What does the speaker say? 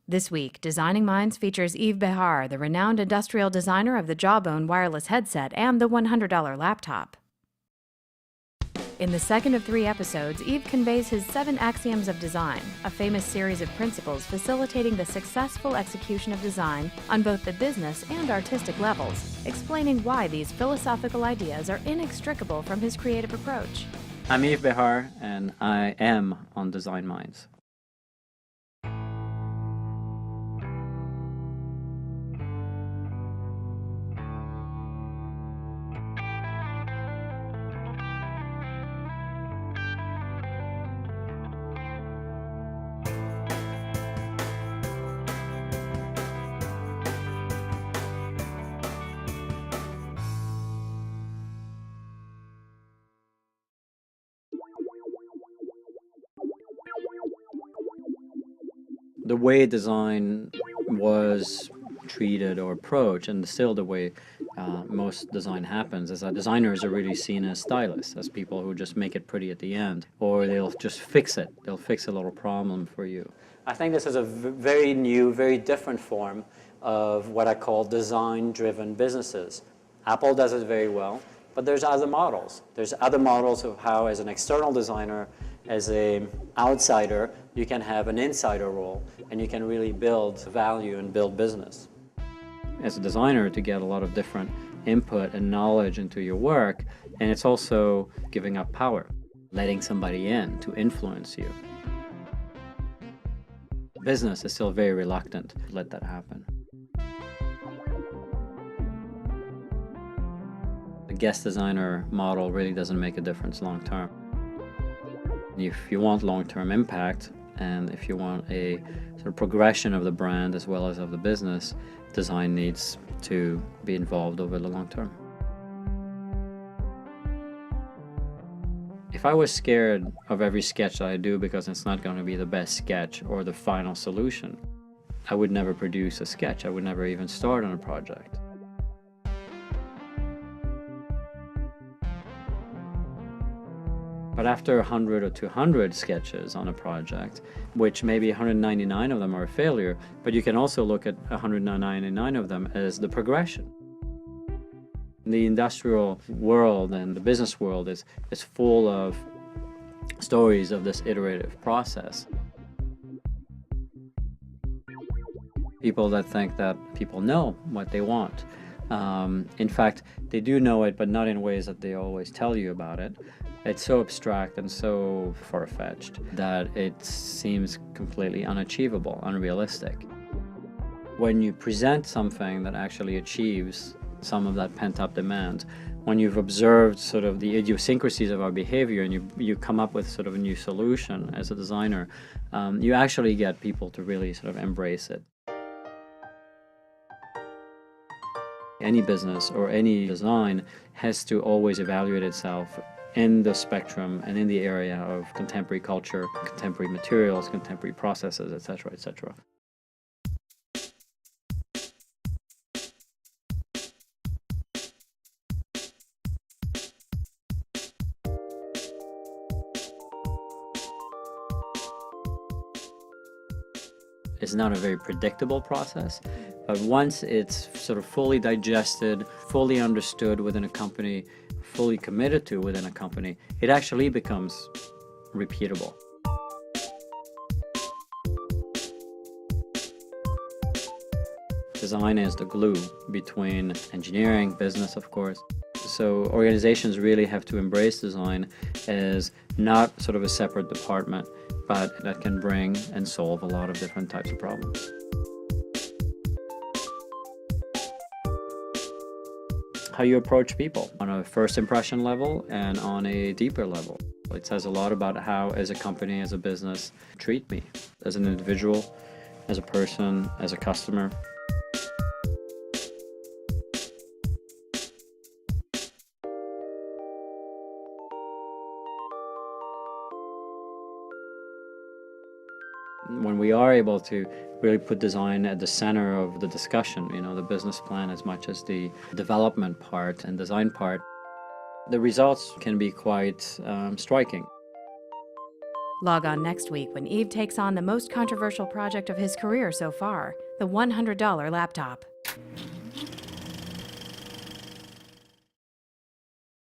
This week, Designing Minds features Yves Behar, the renowned industrial designer of the Jawbone wireless headset and the $100 laptop. In the second of 3 episodes, Yves conveys his 7 Axioms of Design, a famous series of principles facilitating the successful execution of design on both the business and artistic levels, explaining why these philosophical ideas are inextricable from his creative approach. I'm Yves Behar, and I am on Design Minds. The way design was treated or approached, and still the way most design happens, is that designers are really seen as stylists, as people who just make it pretty at the end, or they'll just fix it. They'll fix a little problem for you. I think this is a very new, very different form of what I call design-driven businesses. Apple does it very well, but there's other models. There's other models of how, as an external designer, as an outsider, you can have an insider role, and you can really build value and build business. As a designer, to get a lot of different input and knowledge into your work, and it's also giving up power, letting somebody in to influence you. Business is still very reluctant to let that happen. The guest designer model really doesn't make a difference long term. If you want long-term impact, and if you want a sort of progression of the brand as well as of the business, design needs to be involved over the long term. If I was scared of every sketch that I do because it's not going to be the best sketch or the final solution, I would never produce a sketch. I would never even start on a project. But after 100 or 200 sketches on a project, which maybe 199 of them are a failure, but you can also look at 199 of them as the progression. The industrial world and the business world is full of stories of this iterative process. People that think that people know what they want. In fact, they do know it, but not in ways that they always tell you about it. It's so abstract and so far-fetched that it seems completely unachievable, unrealistic. When you present something that actually achieves some of that pent-up demand, when you've observed sort of the idiosyncrasies of our behavior and you come up with sort of a new solution as a designer, you actually get people to really sort of embrace it. Any business or any design has to always evaluate itself in the spectrum and in the area of contemporary culture, contemporary materials, contemporary processes, etc., etc. It's not a very predictable process, but once it's sort of fully digested, fully understood within a company, fully committed to within a company, it actually becomes repeatable. Design is the glue between engineering, business, of course. So organizations really have to embrace design as not sort of a separate department, but that can bring and solve a lot of different types of problems. How you approach people on a first impression level and on a deeper level. It says a lot about how, as a company, as a business, treat me as an individual, as a person, as a customer. When we are able to really put design at the center of the discussion, the business plan as much as the development part and design part, the results can be quite striking. Log on next week when Yves takes on the most controversial project of his career so far, the $100 laptop.